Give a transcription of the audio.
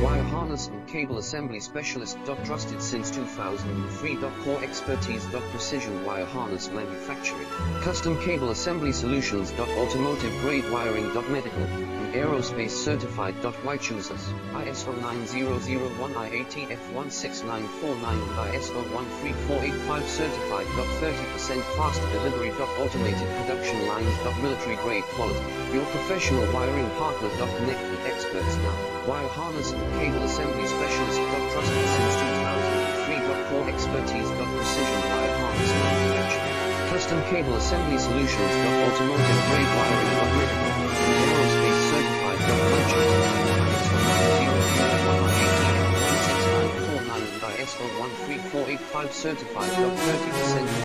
Wire harness and cable assembly specialist. Trusted since 2003. Core expertise. Precision wire harness manufacturing. Custom cable assembly solutions. Automotive grade wiring. Medical and aerospace certified. Why choose us? ISO 9001 IATF 16949 and ISO 13485 certified. 30% faster delivery. Automated production lines. Military grade quality. Your professional wiring partner. Connect with experts now. Wire harness and cable assembly specialist. Trusted since 2003. Core expertise. Precision wire harness manufacturing. Custom cable assembly solutions. Automotive grade wiring. Medical and aerospace certified. ISO 13485 certified. 30%